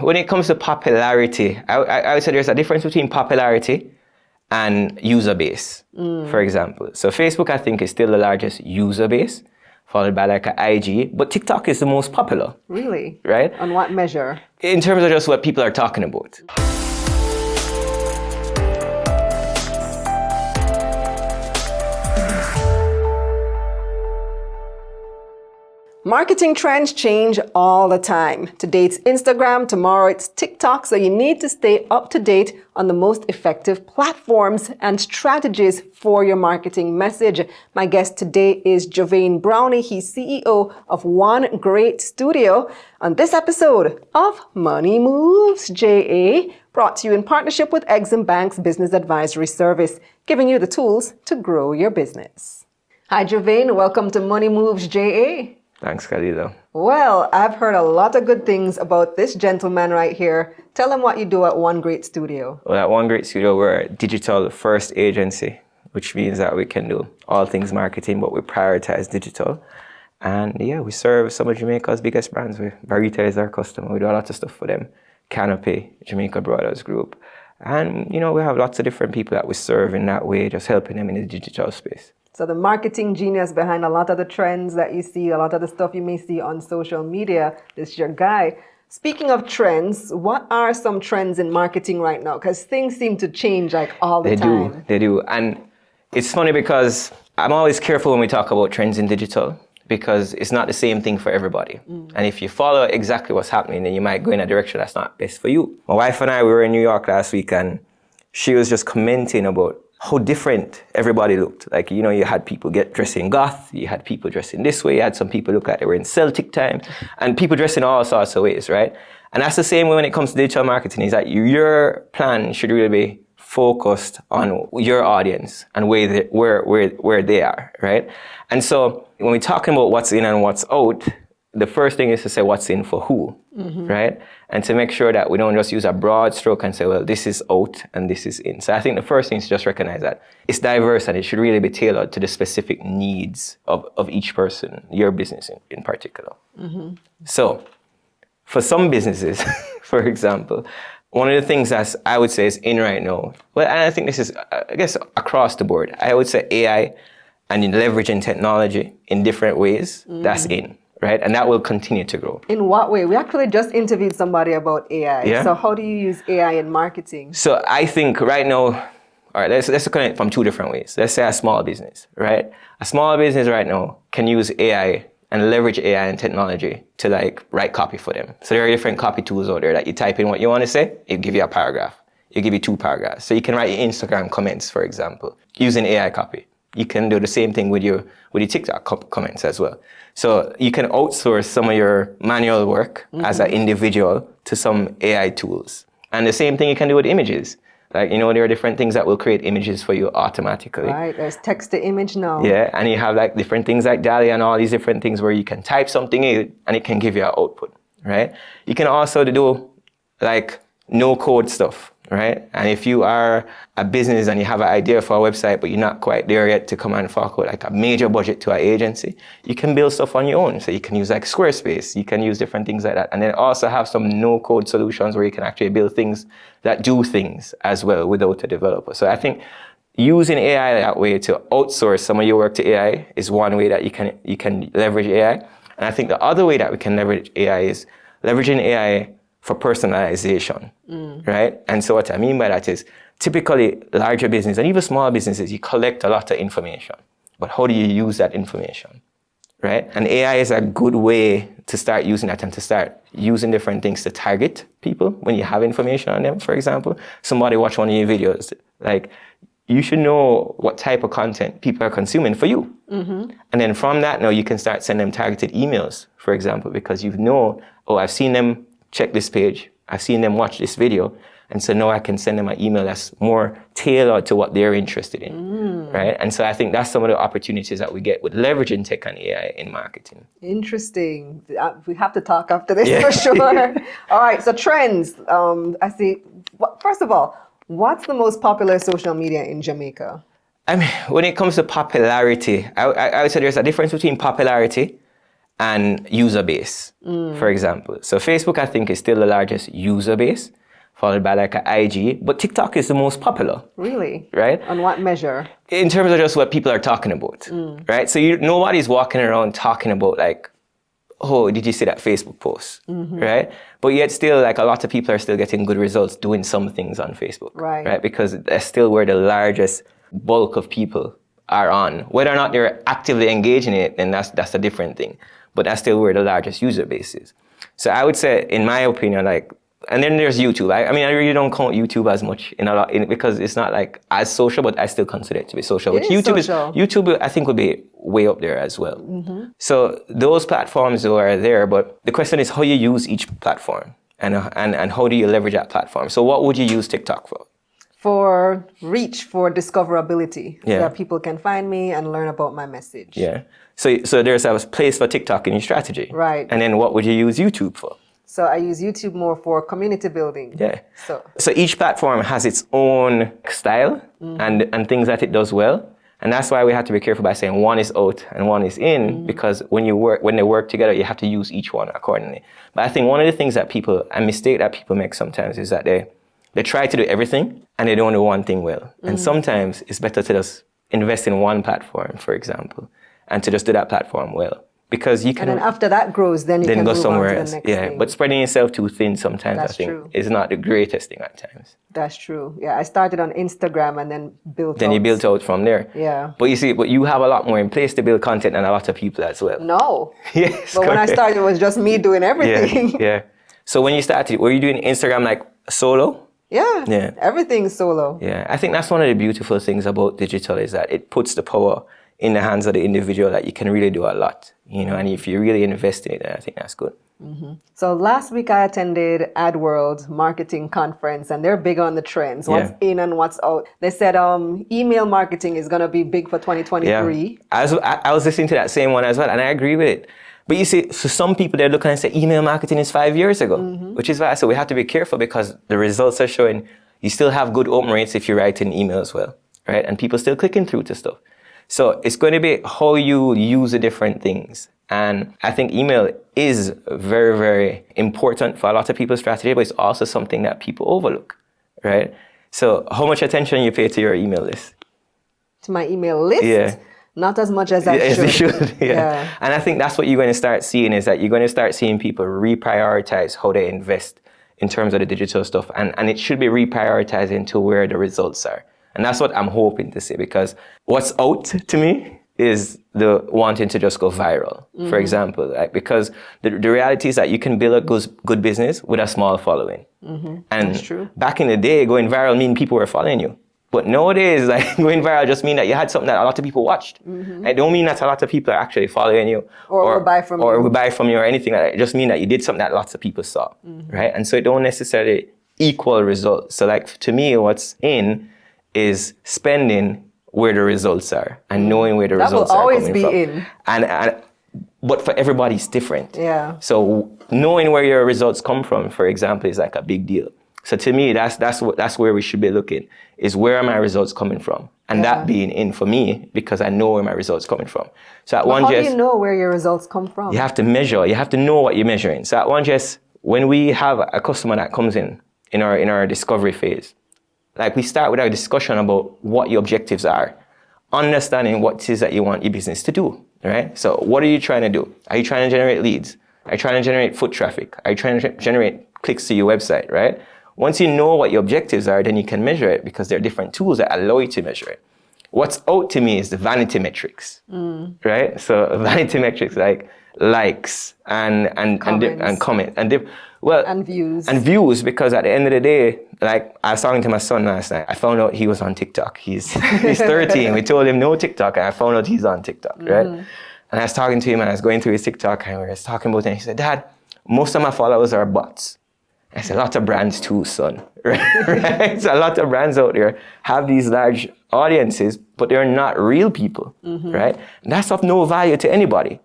When it comes to popularity, I would say there's a difference between popularity and user base, for example. So Facebook, I think, is still the largest user base, followed by like an IG, but TikTok is the most popular. Really? Right? On what measure? In terms of just what people are talking about. Marketing trends change all the time. Today it's Instagram, tomorrow it's TikTok, so you need to stay up to date on the most effective platforms and strategies for your marketing message. My guest today is Djuvane Browne. He's CEO of One Great Studio. On this episode of Money Moves JA, brought to you in partnership with EXIM Bank's Business Advisory Service, giving you the tools to grow your business. Hi Djuvane, welcome to Money Moves JA. Thanks, Khalida. Well, I've heard a lot of good things about this gentleman right here. Tell him what you do at One Great Studio. Well, at One Great Studio, we're a digital first agency, which means that we can do all things marketing, but we prioritize digital. And yeah, we serve some of Jamaica's biggest brands. Varita is our customer. We do a lot of stuff for them. Canopy, Jamaica Brothers Group. And, we have lots of different people that we serve in that way, just helping them in the digital space. So the marketing genius behind a lot of the trends that you see, a lot of the stuff you may see on social media, this is your guy. Speaking of trends, what are some trends in marketing right now? Because things seem to change like all the time. They do. And it's funny because I'm always careful when we talk about trends in digital because it's not the same thing for everybody. And if you follow exactly what's happening, then you might go in a direction that's not best for you. My wife and I, we were in New York last week and she was just commenting about how different everybody looked. Like, you had people dressing goth, you had people dressing this way, you had some people look like they were in Celtic time, and people dressing all sorts of ways, right? And that's the same way when it comes to digital marketing, is that your plan should really be focused on your audience and where they are, right? And so when we're talking about what's in and what's out, the first thing is to say what's in for who, right? And to make sure that we don't just use a broad stroke and say, well, this is out and this is in. So I think the first thing is to just recognize that it's diverse and it should really be tailored to the specific needs of each person, your business in particular. So for some businesses, for example, one of the things that I would say is in right now, well, and I think this is, I guess, across the board, I would say AI and leveraging technology in different ways, that's in. Right? And that will continue to grow. In what way? We actually just interviewed somebody about AI. Yeah? So how do you use AI in marketing? So I think right now, all right, let's look at it from two different ways. Let's say a small business, right? A small business right now can use AI and leverage AI and technology to write copy for them. So there are different copy tools out there that you type in what you want to say, it'll give you a paragraph. It'll give you 2 paragraphs. So you can write your Instagram comments, for example, using AI copy. You can do the same thing with your TikTok comments as well. So you can outsource some of your manual work as an individual to some AI tools. And the same thing you can do with images. There are different things that will create images for you automatically. Right, there's text to image now. Yeah, and you have different things like DALL-E and all these different things where you can type something in and it can give you an output, right? You can also do no-code stuff, right? And if you are a business and you have an idea for a website, but you're not quite there yet to come and fork out a major budget to an agency, you can build stuff on your own. So you can use Squarespace, you can use different things like that. And then also have some no-code solutions where you can actually build things that do things as well without a developer. So I think using AI that way to outsource some of your work to AI is one way that you can leverage AI. And I think the other way that we can leverage AI is leveraging AI for personalization, right? And so what I mean by that is typically larger business and even small businesses, you collect a lot of information, but how do you use that information, right? And AI is a good way to start using that and to start using different things to target people when you have information on them. For example, somebody watch one of your videos, you should know what type of content people are consuming for you. And then from that, now you can start sending them targeted emails, for example, because I've seen them check this page, I've seen them watch this video, and so now I can send them an email that's more tailored to what they're interested in, right? And so I think that's some of the opportunities that we get with leveraging tech and AI in marketing. Interesting. We have to talk after this for sure. All right, so trends. I see. First of all, what's the most popular social media in Jamaica? I mean, when it comes to popularity, I would say there's a difference between popularity and user base, for example. So Facebook, I think, is still the largest user base, followed by like an IG, but TikTok is the most popular. Really? Right? On what measure? In terms of just what people are talking about, right? So nobody's walking around talking about like, oh, did you see that Facebook post, right? But yet still, like a lot of people are still getting good results doing some things on Facebook, right? Because that's still where the largest bulk of people are on. Whether or not they're actively engaging in it, then that's a different thing. But that's still where the largest user base is. So I would say, in my opinion, like, and then there's YouTube. I mean, I really don't count YouTube as much because it's not like as social, but I still consider it to be social. It is social. YouTube, I think, would be way up there as well. So those platforms are there, but the question is how you use each platform and how do you leverage that platform. So what would you use TikTok for? For reach, for discoverability, yeah. so that people can find me and learn about my message. Yeah. So there's a place for TikTok in your strategy. Right. And then what would you use YouTube for? So I use YouTube more for community building. Yeah. So each platform has its own style and things that it does well. And that's why we have to be careful by saying one is out and one is in, because when they work together, you have to use each one accordingly. But I think one of the things a mistake that people make sometimes is that they try to do everything and they don't do one thing well. And sometimes it's better to just invest in one platform, for example, and to just do that platform well. Because you can. And then after that grows, then you can go move somewhere on to else. the next thing. But spreading yourself too thin sometimes, That's I think, true. is not the greatest thing at times. That's true. Yeah, I started on Instagram and then built Then out. you built out from there. Yeah. But you have a lot more in place to build content than a lot of people as well. No. Yes. But when I started, it was just me doing everything. Yeah. So when you started, were you doing Instagram like solo? Yeah. Everything's solo. Yeah. I think that's one of the beautiful things about digital is that it puts the power in the hands of the individual that you can really do a lot, and if you really invest in it, then I think that's good. So last week I attended AdWorld Marketing Conference, and they're big on the trends, what's in and what's out. They said email marketing is going to be big for 2023. Yeah. I was listening to that same one as well, and I agree with it. But you see, so some people, they're looking and say email marketing is 5 years ago, which is why I said we have to be careful because the results are showing you still have good open rates if you write an email as well, right? And people still clicking through to stuff. So it's going to be how you use the different things. And I think email is very, very important for a lot of people's strategy, but it's also something that people overlook, right? So how much attention you pay to your email list? To my email list? Yeah. Not as much as I should. Yeah. And I think that's what you're going to start seeing is that you're going to start seeing people reprioritize how they invest in terms of the digital stuff. And it should be reprioritized into where the results are. And that's what I'm hoping to see, because what's out to me is the wanting to just go viral, for example, right? Because the reality is that you can build a good business with a small following. And that's true. Back in the day, going viral mean people were following you. But nowadays, like going viral just mean that you had something that a lot of people watched. It don't mean that a lot of people are actually following you or will buy from you. Or will buy from you or anything like that. It just mean that you did something that lots of people saw, right? And so it don't necessarily equal results. So like to me, what's in is spending where the results are and knowing where the results are coming from. That will always be in. But for everybody, it's different. Yeah. So knowing where your results come from, for example, is like a big deal. So to me, that's where we should be looking, is where are my results coming from? And that being in for me, because I know where my results coming from. So at how do you know where your results come from? You have to measure. You have to know what you're measuring. So at OneJess, when we have a customer that comes in our discovery phase, like we start with a discussion about what your objectives are, understanding what it is that you want your business to do, right? So what are you trying to do? Are you trying to generate leads? Are you trying to generate foot traffic? Are you trying to generate clicks to your website, right? Once you know what your objectives are, then you can measure it because there are different tools that allow you to measure it. What's out to me is the vanity metrics, right? So vanity metrics like likes and comment and views, because at the end of the day, like I was talking to my son last night, I found out he was on TikTok. He's 13. We told him no TikTok, and I found out he's on TikTok, right? And I was talking to him, and I was going through his TikTok, and we were talking about it. And he said, "Dad, most of my followers are bots." I said, "A lot of brands too, son." Right? So a lot of brands out there have these large audiences, but they're not real people, right? And that's of no value to anybody,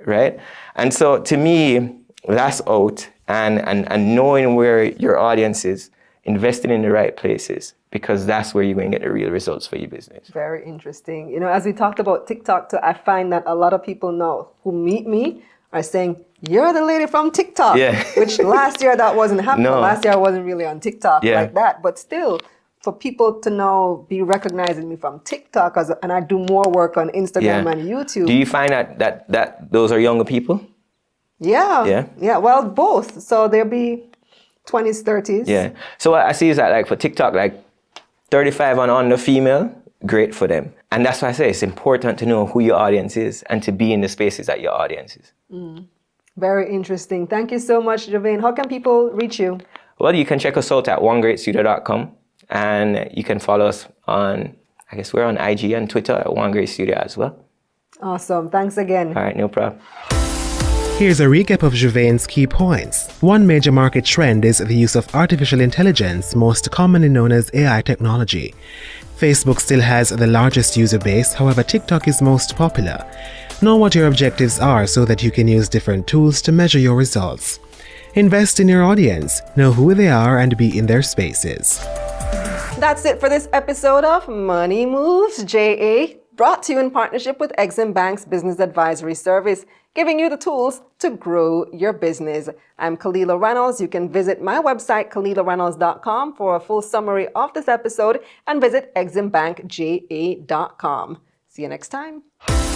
right? And so to me, that's out, and knowing where your audience is, investing in the right places, because that's where you're going to get the real results for your business. Very interesting. As we talked about TikTok too, I find that a lot of people now who meet me are saying, you're the lady from TikTok. Yeah. Which last year that wasn't happening. No. Last year I wasn't really on TikTok Yeah. like that. But still, for people to now be recognizing me from TikTok, and I do more work on Instagram and YouTube. Do you find that those are younger people? Yeah. Well, both. So there'll be 20s, 30s. Yeah. So what I see is that like for TikTok, like 35 and under female, great for them. And that's why I say it's important to know who your audience is and to be in the spaces that your audience is. Very interesting. Thank you so much, Djuvane. How can people reach you? Well, you can check us out at onegreatstudio.com and you can follow us on, I guess we're on IG and Twitter at One Great Studio as well. Awesome. Thanks again. All right, no problem. Here's a recap of Djuvane's key points. One major market trend is the use of artificial intelligence, most commonly known as AI technology. Facebook still has the largest user base, however TikTok is most popular. Know what your objectives are so that you can use different tools to measure your results. Invest in your audience, know who they are and be in their spaces. That's it for this episode of Money Moves JA, brought to you in partnership with EXIM Bank's Business Advisory Service, giving you the tools to grow your business. I'm Kalila Reynolds. You can visit my website, KalilaReynolds.com, for a full summary of this episode and visit EXIMBankJA.com. See you next time.